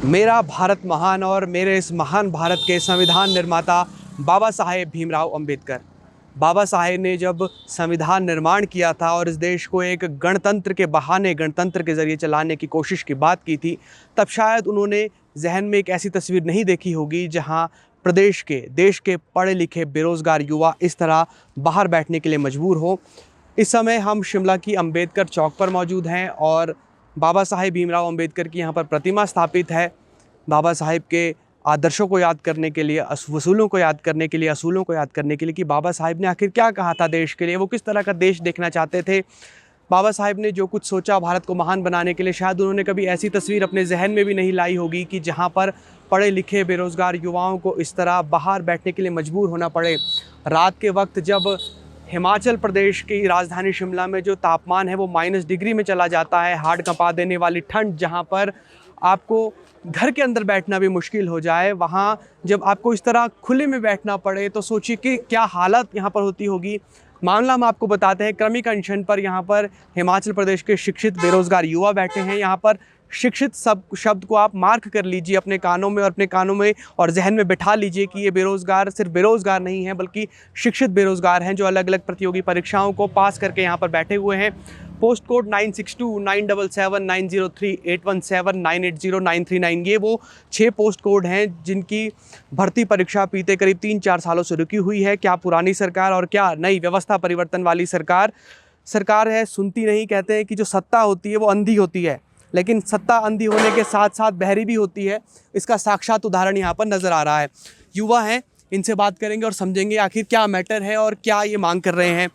मेरा भारत महान और मेरे इस महान भारत के संविधान निर्माता बाबा साहेब भीमराव अंबेडकर। बाबा साहेब ने जब संविधान निर्माण किया था और इस देश को एक गणतंत्र के बहाने, गणतंत्र के ज़रिए चलाने की कोशिश की बात की थी, तब शायद उन्होंने जहन में एक ऐसी तस्वीर नहीं देखी होगी जहां प्रदेश के, देश के पढ़े लिखे बेरोज़गार युवा इस तरह बाहर बैठने के लिए मजबूर हो। इस समय हम शिमला की अंबेडकर चौक पर मौजूद हैं और बाबा साहेब भीमराव अंबेडकर की यहाँ पर प्रतिमा स्थापित है। बाबा साहेब के आदर्शों को याद करने के लिए, वसूलों को याद करने के लिए, असूलों को याद करने के लिए कि बाबा साहेब ने आखिर क्या कहा था देश के लिए, वो किस तरह का देश देखना चाहते थे। बाबा साहेब ने जो कुछ सोचा भारत को महान बनाने के लिए, शायद उन्होंने कभी ऐसी तस्वीर अपने जहन में भी नहीं लाई होगी कि जहाँ पर पढ़े लिखे बेरोज़गार युवाओं को इस तरह बाहर बैठने के लिए मजबूर होना पड़े। रात के वक्त जब हिमाचल प्रदेश की राजधानी शिमला में जो तापमान है वो -डिग्री में चला जाता है, हाड़ कंपा देने वाली ठंड, जहाँ पर आपको घर के अंदर बैठना भी मुश्किल हो जाए, वहाँ जब आपको इस तरह खुले में बैठना पड़े तो सोचिए कि क्या हालत यहाँ पर होती होगी। मामला हम आपको बताते हैं, क्रमिक अनशन पर यहाँ पर हिमाचल प्रदेश के शिक्षित बेरोज़गार युवा बैठे हैं। यहाँ पर शिक्षित शब्द को आप मार्क कर लीजिए अपने कानों में और जहन में बिठा लीजिए कि ये बेरोज़गार सिर्फ बेरोज़गार नहीं हैं, बल्कि शिक्षित बेरोज़गार हैं जो अलग अलग प्रतियोगी परीक्षाओं को पास करके यहाँ पर बैठे हुए हैं। पोस्ट कोड 962 977 903 817 980 939, ये वो 6 पोस्ट कोड हैं जिनकी भर्ती परीक्षा बीते करीब 3-4 सालों से रुकी हुई है। क्या पुरानी सरकार और क्या नई व्यवस्था परिवर्तन वाली सरकार है, सुनती नहीं। कहते हैं कि जो सत्ता होती है वो अंधी होती है, लेकिन सत्ता अंधी होने के साथ साथ बहरी भी होती है। इसका साक्षात उदाहरण यहाँ पर नज़र आ रहा है। युवा हैं, इनसे बात करेंगे और समझेंगे आखिर क्या मैटर है और क्या ये मांग कर रहे हैं।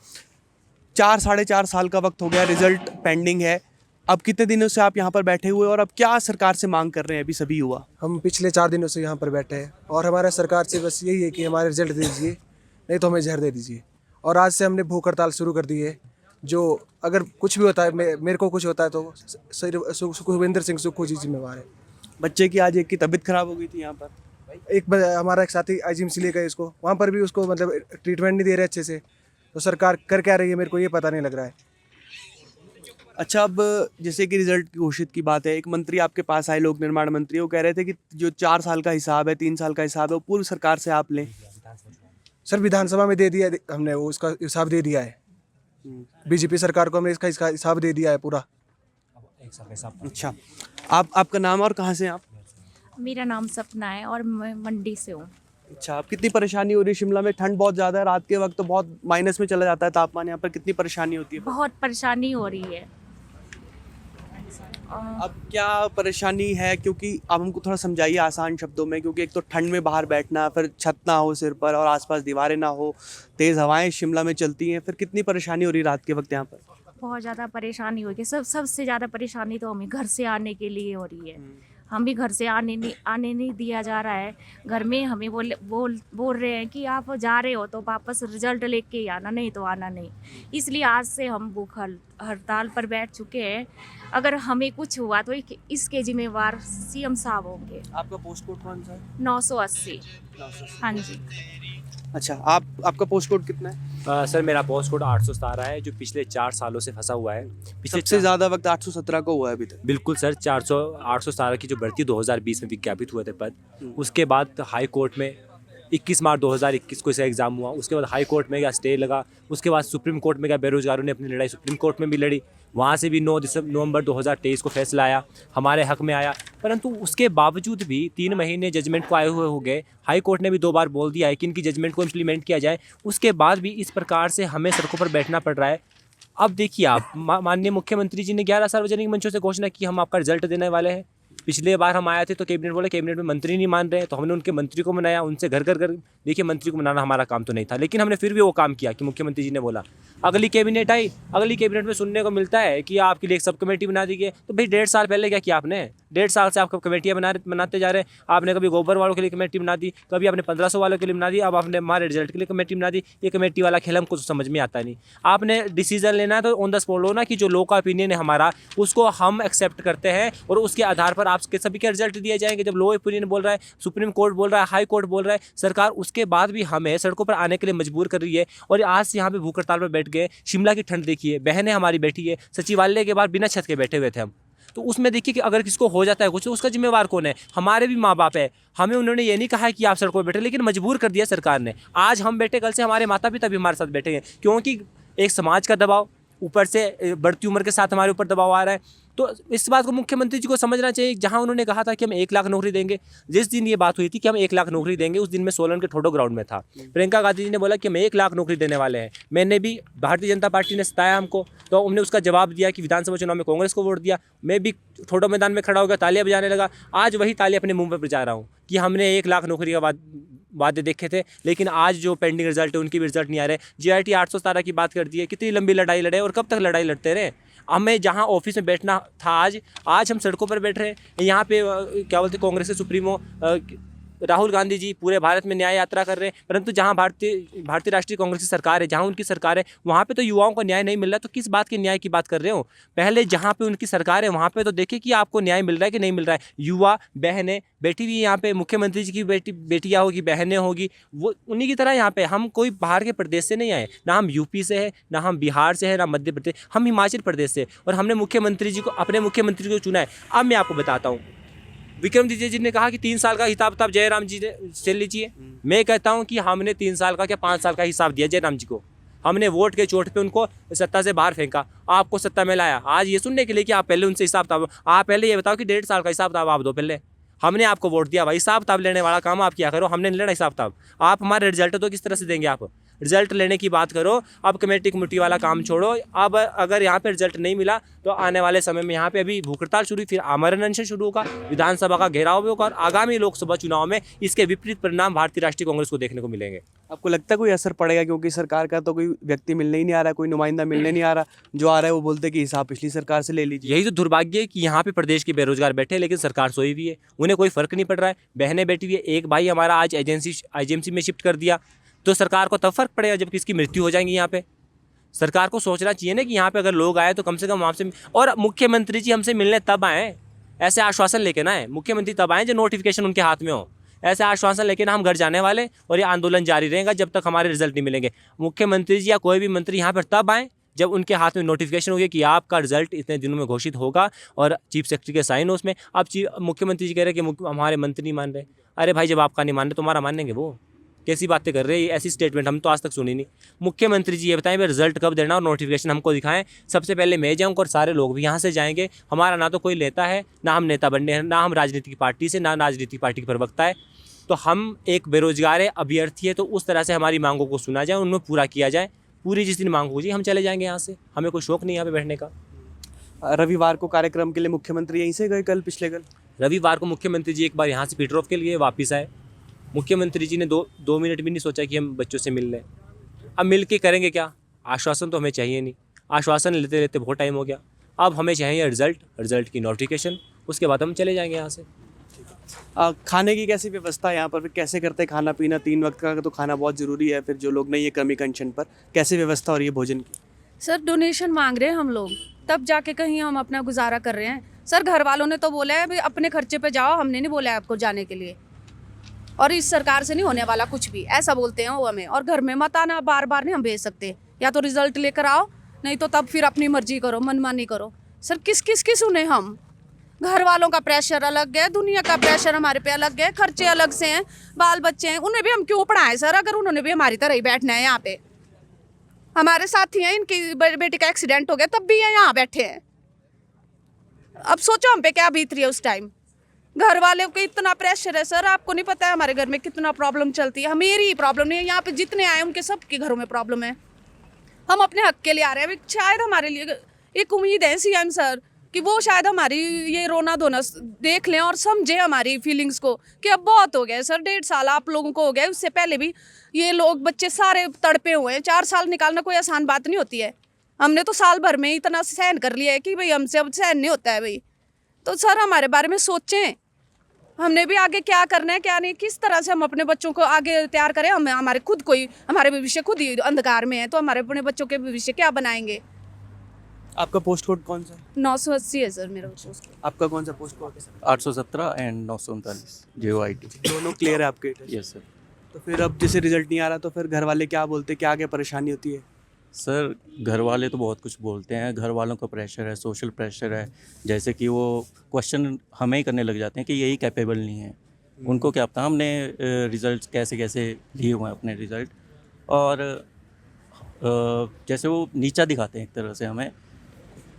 4-4.5 साल का वक्त हो गया, रिज़ल्ट पेंडिंग है। अब कितने दिनों से आप यहाँ पर बैठे हुए और अब क्या सरकार से मांग कर रहे हैं अभी सभी युवा? हम पिछले 4 दिनों से यहाँ पर बैठे हैं और हमारा सरकार से बस यही है कि हमारे रिजल्ट दे दीजिए, नहीं तो हमें जहर दे दीजिए। और आज से हमने भूख हड़ताल शुरू कर दी है। जो अगर कुछ भी होता है, मेरे को कुछ होता है तो सुखविंदर सिंह सुक्खू जी जिम्मेवार है। बच्चे की आज एक की तबीयत खराब हो गई थी यहाँ पर, हमारा एक साथी IGMC ले गए इसको, वहाँ पर भी उसको मतलब ट्रीटमेंट नहीं दे रहे अच्छे से। तो सरकार कर क्या रही है मेरे को ये पता नहीं लग रहा है। अच्छा, अब जैसे कि रिजल्ट की घोषित की बात है, एक मंत्री आपके पास आए, लोक निर्माण मंत्री, वो कह रहे थे कि जो 4 साल का हिसाब है, 3 साल का हिसाब है, वो पूर्व सरकार से आप लें। सर विधानसभा में दे दिया हमने, वो उसका हिसाब दे दिया है। बीजेपी सरकार को हमने इसका हिसाब दे दिया है पूरा। अच्छा, आपका नाम और कहाँ से आप? मेरा नाम सपना है और मैं मंडी से हूँ। अच्छा, आप कितनी परेशानी हो रही है? शिमला में ठंड बहुत ज़्यादा है, रात के वक्त तो बहुत माइनस में चला जाता है तापमान, यहाँ पर कितनी परेशानी होती है? बहुत परेशानी हो रही है। अब क्या परेशानी है, क्योंकि आप हमको थोड़ा समझाइए आसान शब्दों में, क्योंकि एक तो ठंड में बाहर बैठना, फिर छत ना हो सिर पर और आसपास दीवारें ना हो, तेज़ हवाएं शिमला में चलती हैं, फिर कितनी परेशानी हो रही है रात के वक्त यहाँ पर? बहुत ज़्यादा परेशानी हो रही है। सबसे ज़्यादा परेशानी तो हमें घर से आने के लिए हो रही है। हम भी घर से आने नहीं दिया जा रहा है। घर में हमें बोल रहे हैं कि आप जा रहे हो तो वापस रिजल्ट लेके ही आना, नहीं तो आना नहीं। इसलिए आज से हम भूख हड़ताल पर बैठ चुके हैं। अगर हमें कुछ हुआ तो इसके जिम्मेवार CM साहब होंगे। आपका पोस्ट कोड कौन सा है? 980। हाँ जी। अच्छा, आपका पोस्ट कोड कितना है? सर मेरा पोस्ट कोड 817 है, जो पिछले 4 सालों से फंसा हुआ है। सबसे ज़्यादा वक्त 817 को हुआ है अभी तक। बिल्कुल सर, 817 की जो भर्ती 2020 में विज्ञापित हुए थे पद, उसके बाद हाई कोर्ट में 21 मार्च 2021 को इसका एग्ज़ाम हुआ। उसके बाद हाई कोर्ट में क्या स्टे लगा, उसके बाद सुप्रीम कोर्ट में क्या बेरोजगारों ने अपनी लड़ाई सुप्रीम कोर्ट में भी लड़ी, वहाँ से भी 9 नवंबर 2023 को फैसला आया, हमारे हक में आया। परंतु उसके बावजूद भी 3 महीने जजमेंट को आए हुए हो गए। हाई कोर्ट ने भी 2 बार बोल दिया है कि इनकी जजमेंट को इम्प्लीमेंट किया जाए, उसके बाद भी इस प्रकार से हमें सड़कों पर बैठना पड़ रहा है। अब देखिए आप, माननीय मुख्यमंत्री जी ने 11 सार्वजनिक मंचों से घोषणा की हम आपका रिजल्ट देने वाले हैं। पिछले बार हम आए थे तो कैबिनेट में मंत्री नहीं मान रहे, तो हमने उनके मंत्री को मनाया, उनसे घर देखिए मंत्री को मनाना हमारा काम तो नहीं था, लेकिन हमने फिर भी वो काम किया कि मुख्यमंत्री जी ने बोला। अगली कैबिनेट आई, अगली कैबिनेट में सुनने को मिलता है कि आपके लिए एक सब कमेटी बना दी गई। तो भाई 1.5 साल पहले क्या किया आपने? 1.5 साल से आपको कमेटियाँ बनाते जा रहे हैं। आपने कभी गोबर वालों के लिए कमेटी बना दी, कभी आपने 1500 वालों के लिए बना दी, अब आपने हमारे रिजल्ट के लिए कमेटी बना दी। ये कमेटी वाला खेल हमको तो समझ में आता नहीं। आपने डिसीजन लेना है तो ऑन द स्पॉट लो ना, कि जो लो का ओपिनियन है हमारा उसको हम एक्सेप्ट करते हैं और उसके आधार पर आपके सभी के रिजल्ट दिए जाएंगे। जब लो ओपिनियन बोल रहा है, सुप्रीम कोर्ट बोल रहा है, हाई कोर्ट बोल रहा है, सरकार उसके बाद भी हमें सड़कों पर आने के लिए मजबूर कर रही है। और आज से यहाँ पे भूख हड़ताल पर बैठ गए। शिमला की ठंड देखिए, बहनें हमारी बैठी है, सचिवालय के बाहर बिना छत के बैठे हुए थे हम। तो उसमें देखिए कि अगर किसको हो जाता है कुछ तो उसका जिम्मेवार कौन है? हमारे भी माँ बाप है। हमें उन्होंने ये नहीं कहा है कि आप सड़कों पर बैठे, लेकिन मजबूर कर दिया सरकार ने। आज हम बैठे, कल से हमारे माता पिता भी हमारे साथ बैठेंगे, क्योंकि एक समाज का दबाव, ऊपर से बढ़ती उम्र के साथ हमारे ऊपर दबाव आ रहा है। तो इस बात को मुख्यमंत्री जी को समझना चाहिए। जहां उन्होंने कहा था कि हम 1 लाख नौकरी देंगे, जिस दिन ये बात हुई थी कि हम 1 लाख नौकरी देंगे, उस दिन मैं सोलन के ठोडो ग्राउंड में था। प्रियंका गांधी जी ने बोला कि हम 1 लाख नौकरी देने वाले हैं। मैंने भी, भारतीय जनता पार्टी ने सताया हमको, तो हमने उसका जवाब दिया कि विधानसभा चुनाव में कांग्रेस को वोट दिया। मैं भी ठोडो मैदान में खड़ा हो गया, तालियां बजाने लगा। आज वही तालियां अपने मुंह पर बजा रहा हूँ कि हमने 1 लाख नौकरी का वादे देखे थे, लेकिन आज जो पेंडिंग रिजल्ट है उनकी भी रिजल्ट नहीं आ रहे। जीआरटी 817 की बात कर दी है, कितनी लंबी लड़ाई लड़े और कब तक लड़ाई लड़ते रहे। हमें जहां ऑफिस में बैठना था, आज हम सड़कों पर बैठ रहे हैं। यहाँ पे क्या बोलते कांग्रेस के सुप्रीमो राहुल गांधी जी पूरे भारत में न्याय यात्रा कर रहे हैं, परंतु जहां भारतीय राष्ट्रीय कांग्रेस की सरकार है, जहां उनकी सरकार है, वहां पे तो युवाओं को न्याय नहीं मिल रहा। तो किस बात के न्याय की बात कर रहे हो? पहले जहां पे उनकी सरकार है वहां पे तो देखिए कि आपको न्याय मिल रहा है कि नहीं मिल रहा है। युवा बहनें बैठी हुई यहाँ पे, मुख्यमंत्री जी की बेटियाँ होगी, बहनें होगी, वो उन्हीं की तरह यहाँ पे। हम कोई बाहर के प्रदेश से नहीं आए, ना हम यूपी से है, ना हम बिहार से है, ना मध्य प्रदेश, हम हिमाचल प्रदेश से। और हमने अपने मुख्यमंत्री को चुना है। अब मैं आपको बताता हूँ, विक्रमादित्य जी ने कहा कि 3 साल का हिसाब किताब जयराम जी ने चल लीजिए। मैं कहता हूं कि हमने 3 साल का क्या 5 साल का हिसाब दिया जयराम जी को। हमने वोट के चोट पे उनको सत्ता से बाहर फेंका, आपको सत्ता में लाया। आज ये सुनने के लिए कि आप पहले उनसे हिसाब किताब, आप पहले ये बताओ कि 1.5 साल का हिसाब किताब आप दो पहले। हमने आपको वोट दिया भाई, हिसाब किताब लेने वाला काम आप क्या करो, हमने नहीं लेना हिसाब किताब। आप हमारे रिजल्ट तो किस तरह से देंगे? आप रिजल्ट लेने की बात करो। अब कमेटी वाला काम छोड़ो। अब अगर यहाँ पे रिजल्ट नहीं मिला तो आने वाले समय में यहाँ पे अभी भूख हड़ताल शुरू, फिर आमरण अनशन शुरू होगा, विधानसभा का घेराव भी होगा और आगामी लोकसभा चुनाव में इसके विपरीत परिणाम भारतीय राष्ट्रीय कांग्रेस को देखने को मिलेंगे। आपको लगता है कोई असर पड़ेगा? क्योंकि सरकार का तो कोई व्यक्ति मिलने ही नहीं आ रहा, कोई नुमाइंदा मिलने नहीं आ रहा। जो आ रहा है वो बोलते हैं कि हिसाब पिछली सरकार से ले लीजिए। यही तो दुर्भाग्य है कि यहाँ पे प्रदेश के बेरोजगार बैठे हैं, लेकिन सरकार सोई हुई है, उन्हें कोई फर्क नहीं पड़ रहा है। बहनें बैठी हुई है। एक भाई हमारा आज आईजीएमसी में शिफ्ट कर दिया, तो सरकार को तब फर्क पड़ेगा जब किसकी मृत्यु हो जाएगी। यहाँ पे सरकार को सोचना चाहिए ना कि यहाँ पे अगर लोग आए तो कम से कम आपसे, और मुख्यमंत्री जी हमसे मिलने तब आए, ऐसे आश्वासन लेके ना आए। मुख्यमंत्री तब आए जब नोटिफिकेशन उनके हाथ में हो। ऐसे आश्वासन लेके ना हम घर जाने वाले और ये आंदोलन जारी रहेगा जब तक हमारे रिजल्ट नहीं मिलेंगे। मुख्यमंत्री जी या कोई भी मंत्री यहाँ पर तब आए जब उनके हाथ में नोटिफिकेशन हो गया कि आपका रिजल्ट इतने दिनों में घोषित होगा और चीफ सेक्रेटरी के साइन हो उसमें। अब मुख्यमंत्री जी कह रहे हैं कि हमारे मंत्री नहीं मान रहे। अरे भाई, जब आपका नहीं मान रहे तुम्हारा मानेंगे वो? कैसी बातें कर रहे हैं? ऐसी स्टेटमेंट हम तो आज तक सुनी नहीं। मुख्यमंत्री जी ये बताएं भाई रिजल्ट कब देना और नोटिफिकेशन हमको दिखाएं। सबसे पहले मैं जाऊँ और सारे लोग भी यहाँ से जाएंगे। हमारा ना तो कोई नेता है, ना हम नेता बनने हैं, ना हम राजनीतिक पार्टी से, ना राजनीतिक पार्टी के प्रवक्ता है। तो हम एक बेरोजगार है, अभ्यर्थी है, तो उस तरह से हमारी मांगों को सुना जाए, उनमें पूरा किया जाए। पूरी जिस दिन मांग होगी हम चले जाएंगे यहाँ से, हमें कोई शौक नहीं यहाँ पे बैठने का। रविवार को कार्यक्रम के लिए मुख्यमंत्री यहीं से गए, पिछले कल रविवार को मुख्यमंत्री जी एक बार यहाँ से पीटर ऑफ के लिए वापस आए। मुख्यमंत्री जी ने दो मिनट भी नहीं सोचा कि हम बच्चों से मिल लें। अब मिल के करेंगे क्या? आश्वासन तो हमें चाहिए नहीं, आश्वासन लेते लेते बहुत टाइम हो गया। अब हमें चाहिए रिजल्ट की नोटिफिकेशन, उसके बाद हम चले जाएंगे यहाँ से। खाने की कैसी व्यवस्था है यहाँ पर? फिर कैसे करते हैं खाना पीना? 3 वक्त का तो खाना बहुत ज़रूरी है। फिर जो लोग नहीं है कमी कंशन पर, कैसे व्यवस्था हो रही है भोजन की? सर डोनेशन मांग रहे हैं हम लोग, तब जाके कहीं हम अपना गुजारा कर रहे हैं। सर घर वालों ने तो बोला है भाई अपने खर्चे पे जाओ, हमने नहीं बोला है आपको जाने के लिए, और इस सरकार से नहीं होने वाला कुछ भी, ऐसा बोलते हैं वो हमें। और घर में मत आना, बार बार नहीं हम भेज सकते, या तो रिजल्ट लेकर आओ, नहीं तो तब फिर अपनी मर्जी करो, मनमानी करो। सर किस किस की सुने हम? घर वालों का प्रेशर अलग है, दुनिया का प्रेशर हमारे पे अलग है, खर्चे अलग से हैं, बाल बच्चे हैं, उन्हें भी हम क्यों पढ़ाएं सर? अगर उन्होंने भी हमारी तरह ही बैठना है यहाँ पे। हमारे साथी हैं, इनकी बेटी का एक्सीडेंट हो गया तब भी ये यहाँ बैठे हैं। अब सोचो हम पे क्या बीत रही है उस टाइम। घर वालों को इतना प्रेशर है सर, आपको नहीं पता है हमारे घर में कितना प्रॉब्लम चलती है। मेरी ही प्रॉब्लम नहीं है, यहाँ पे जितने आए उनके सबके घरों में प्रॉब्लम है। हम अपने हक के लिए आ रहे हैं। शायद हमारे लिए एक उम्मीद है सीएम सर कि वो शायद हमारी ये रोना धोना देख लें और समझे हमारी फीलिंग्स को कि अब बहुत हो गया सर। 1.5 साल आप लोगों को हो गया, उससे पहले भी ये लोग बच्चे सारे तड़पे हुए हैं। 4 साल निकालना कोई आसान बात नहीं होती है। हमने तो साल भर में इतना सहन कर लिया है कि भाई हमसे अब सहन नहीं होता है भाई। तो सर हमारे बारे में सोचें, हमने भी आगे क्या करना है क्या नहीं, किस तरह से हम अपने बच्चों को आगे तैयार करें। हम हमारे खुद कोई हमारे भविष्य खुद ही अंधकार में है, तो हमारे अपने बच्चों के भविष्य क्या बनाएंगे। आपका पोस्ट कोड कौन सा है? 980 है सर मेरा पोस्ट कोड। आपका कौन सा पोस्ट कोड है? 817 एंड 939 JOIT। दोनों क्लियर है आपके? Yes sir. तो फिर अब जैसे रिजल्ट नहीं आ रहा तो फिर घर वाले क्या बोलते, क्या आगे परेशानी होती है? सर घर वाले तो बहुत कुछ बोलते हैं, घर वालों का प्रेशर है, सोशल प्रेशर है, जैसे कि वो क्वेश्चन हमें ही करने लग जाते हैं कि यही कैपेबल नहीं है। उनको क्या पता हमने रिज़ल्ट कैसे कैसे लिए हुए हैं अपने रिज़ल्ट, और जैसे वो नीचा दिखाते हैं एक तरह से हमें,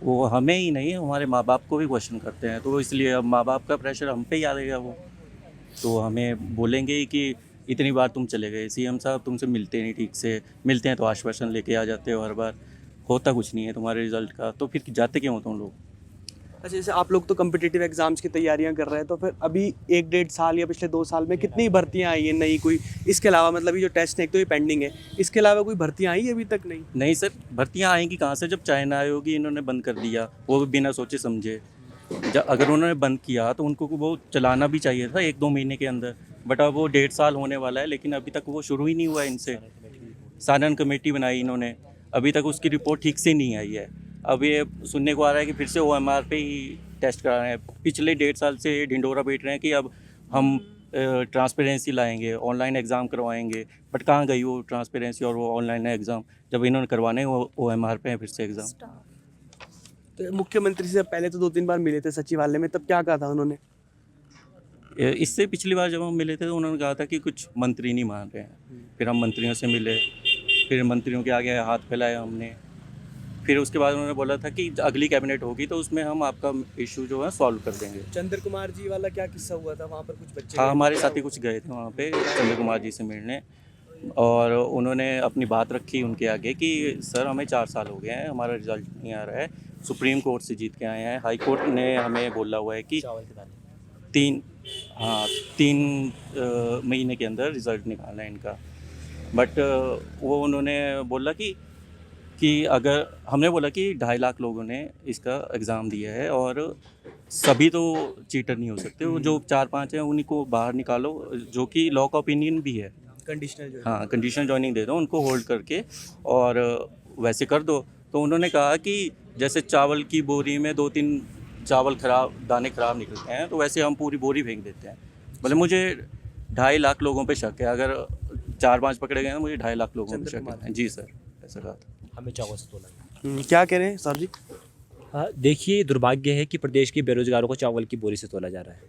वो हमें ही नहीं हमारे माँ बाप को भी क्वेश्चन करते हैं। तो इसलिए अब माँ बाप का प्रेशर हम पे ही आ रहेगा, वो तो हमें बोलेंगे ही कि इतनी बार तुम चले गए सीएम साहब, तुमसे मिलते नहीं ठीक से, मिलते हैं तो आश्वासन लेके आ जाते हो, हर बार होता कुछ नहीं है तुम्हारे रिजल्ट का, तो फिर जाते क्यों हो तुम लोग। अच्छा, जैसे आप लोग तो कम्पिटिटिव एग्जाम्स की तैयारियां कर रहे हैं, तो फिर अभी 1-1.5 साल या पिछले 2 साल में कितनी भर्तियां आई हैं नई कोई? इसके अलावा मतलब ये जो टेस्ट है एक तो ये पेंडिंग है, इसके अलावा कोई भर्तियां आई अभी तक नहीं? नहीं सर, भर्तियाँ आएंगी कहाँ से, जब चाइना आयोगी इन्होंने बंद कर दिया, वो भी बिना सोचे समझे। जब अगर उन्होंने बंद किया तो उनको वो चलाना भी चाहिए था 1-2 महीने के अंदर, बट अब वो 1.5 साल होने वाला है लेकिन अभी तक वो शुरू ही नहीं हुआ है इनसे। सानन कमेटी बनाई इन्होंने, अभी तक उसकी रिपोर्ट ठीक से नहीं आई है। अब ये सुनने को आ रहा है कि फिर से OMR पे ही टेस्ट करा रहे हैं। पिछले 1.5 साल से ढिंडोरा पीट रहे हैं कि अब हम ट्रांसपेरेंसी लाएंगे, ऑनलाइन एग्ज़ाम करवाएंगे, बट कहाँ गई वो ट्रांसपेरेंसी और वो ऑनलाइन एग्ज़ाम, जब इन्होंने करवाने वो OMR पे हैं फिर से एग्ज़ाम। तो मुख्यमंत्री से पहले तो 2-3 बार मिले थे सचिवालय में, तब क्या कहा था उन्होंने? इससे पिछली बार जब हम मिले थे तो उन्होंने कहा था कि कुछ मंत्री नहीं मान रहे हैं। फिर हम मंत्रियों से मिले, फिर मंत्रियों के आगे हाथ फैलाया हमने, फिर उसके बाद उन्होंने बोला था कि अगली कैबिनेट होगी तो उसमें हम आपका इशू जो है सॉल्व कर देंगे। चंद्र कुमार जी वाला क्या किस्सा हुआ था? वहाँ पर कुछ बच्चे हाँ, हमारे साथी कुछ गए थे वहाँ पे चंद्र कुमार जी से मिलने, और उन्होंने अपनी बात रखी उनके आगे कि सर हमें 4 साल हो गए हैं, हमारा रिजल्ट नहीं आ रहा है, सुप्रीम कोर्ट से जीत के आए हैं, हाई कोर्ट ने हमें बोला हुआ है कि 3 महीने के अंदर रिज़ल्ट निकालना है इनका। बट वो उन्होंने बोला कि अगर हमने बोला कि 2.5 लाख लोगों ने इसका एग्ज़ाम दिया है और सभी तो चीटर नहीं हो सकते, वो जो 4-5 हैं उन्हीं को बाहर निकालो, जो कि लॉ का ओपिनियन भी है। कंडीशनल हाँ, कंडीशनल जॉइनिंग दे दो उनको, होल्ड करके और वैसे कर दो। तो उन्होंने कहा कि जैसे चावल की बोरी में 2-3 चावल दाने खराब निकलते हैं, तो वैसे हम पूरी बोरी फेंक देते हैं। बोले मुझे 2.5 लाख लोगों पे शक है, अगर 4-5 पकड़े गए तो मुझे 2.5 लाख लोगों पे शक है। जी सर, ऐसा कहा था। हमें चावल से तोला। क्या कह रहे हैं सर जी? हाँ, देखिए दुर्भाग्य है कि प्रदेश के बेरोजगारों को चावल की बोरी से तोला जा रहा है।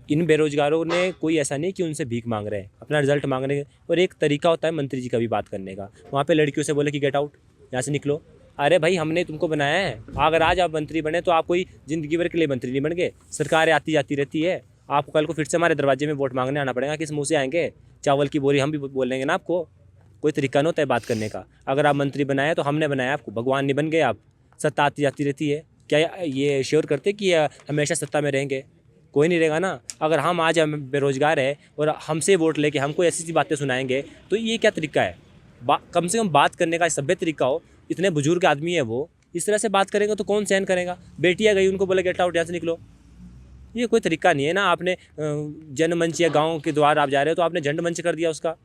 इन बेरोजगारों ने कोई ऐसा नहीं कि उनसे भीख मांग रहे हैं, अपना रिजल्ट मांग रहे हैं। और एक तरीका होता है मंत्री जी का भी बात करने का, वहाँ पे लड़कियों से बोले कि गेट आउट, यहाँ से निकलो। अरे भाई, हमने तुमको बनाया है, अगर आज आप मंत्री बने तो आप कोई ज़िंदगी भर के लिए मंत्री नहीं बन गए। सरकारें आती जाती रहती है, आपको कल को फिर से हमारे दरवाजे में वोट मांगने आना पड़ेगा। किस मुँह से आएंगे? चावल की बोरी हम भी बोलेंगे ना आपको। कोई तरीका नहीं होता है बात करने का। अगर आप मंत्री बनाए तो हमने बनाया आपको, भगवान नहीं बन गए आप। सत्ता आती जाती रहती है, क्या ये श्योर करते कि हमेशा सत्ता में रहेंगे? कोई नहीं रहेगा ना। अगर हम आज बेरोजगार है और हमसे वोट लेके हमको ऐसी सी बातें सुनाएंगे तो ये क्या तरीका है? कम से कम बात करने का सभ्य तरीका हो। इतने बुजुर्ग आदमी है वो, इस तरह से बात करेंगे तो कौन सहन करेगा? बेटियाँ गई, उनको बोले गेट आउट, यहाँ से निकलो। ये कोई तरीका नहीं है ना। आपने जनमंच या गाँव के द्वार आप जा रहे हो तो आपने झंड मंच कर दिया उसका,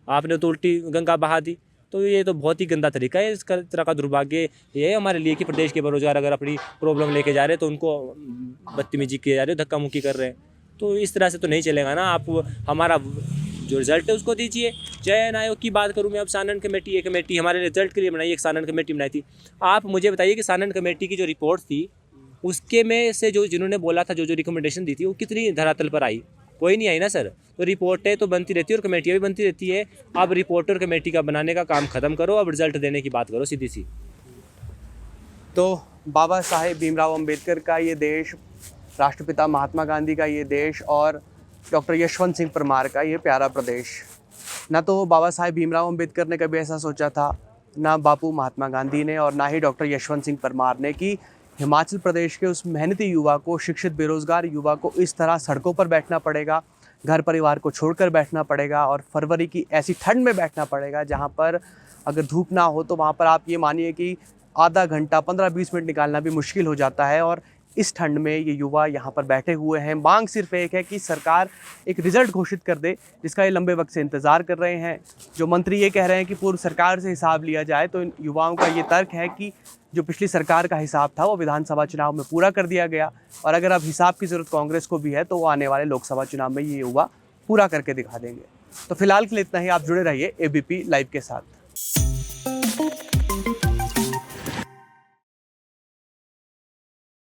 आपने तो उल्टी गंगा बहा दी। तो ये तो बहुत ही गंदा तरीका है। इस तरह का दुर्भाग्य ये है हमारे लिए कि प्रदेश के बेरोजगार अगर अपनी प्रॉब्लम लेके जा रहे हैं तो उनको बदतमीजी किए जा रहे हो, धक्का मुक्की कर रहे हैं। तो इस तरह से तो नहीं चलेगा ना। आप हमारा जो रिजल्ट है उसको दीजिए। चयन आयोग की बात करूँ मैं, अब सानन कमेटी, ये कमेटी हमारे रिजल्ट के लिए बनाई, एक सानन कमेटी बनाई थी। आप मुझे बताइए कि सानन कमेटी की जो रिपोर्ट थी उसके में से जो जिन्होंने बोला था, जो रिकमेंडेशन दी थी, वो कितनी धरातल पर आई? कोई नहीं आई ना सर। तो रिपोर्टें तो बनती रहती है और कमेटियाँ भी बनती रहती है। अब रिपोर्ट और कमेटी का बनाने का काम ख़त्म करो, अब रिजल्ट देने की बात करो सीधी सी। तो बाबा साहेब भीमराव अंबेडकर का ये देश, राष्ट्रपिता महात्मा गांधी का ये देश और डॉक्टर यशवंत सिंह परमार का ये प्यारा प्रदेश। ना तो बाबा साहेब भीमराव अंबेडकर ने कभी ऐसा सोचा था, ना बापू महात्मा गांधी ने, और ना ही डॉक्टर यशवंत सिंह परमार ने, कि हिमाचल प्रदेश के उस मेहनती युवा को, शिक्षित बेरोजगार युवा को इस तरह सड़कों पर बैठना पड़ेगा, घर परिवार को छोड़कर बैठना पड़ेगा और फरवरी की ऐसी ठंड में बैठना पड़ेगा जहाँ पर अगर धूप ना हो तो वहाँ पर आप ये मानिए कि आधा घंटा 15-20 मिनट निकालना भी मुश्किल हो जाता है। और इस ठंड में ये युवा यहाँ पर बैठे हुए हैं। मांग सिर्फ एक है कि सरकार एक रिज़ल्ट घोषित कर दे, जिसका ये लंबे वक्त से इंतज़ार कर रहे हैं। जो मंत्री ये कह रहे हैं कि पूर्व सरकार से हिसाब लिया जाए, तो इन युवाओं का ये तर्क है कि जो पिछली सरकार का हिसाब था वो विधानसभा चुनाव में पूरा कर दिया गया, और अगर अब हिसाब की ज़रूरत कांग्रेस को भी है तो वो आने वाले लोकसभा चुनाव में ये युवा पूरा करके दिखा देंगे। तो फिलहाल के लिए इतना ही। आप जुड़े रहिए ABP लाइव के साथ।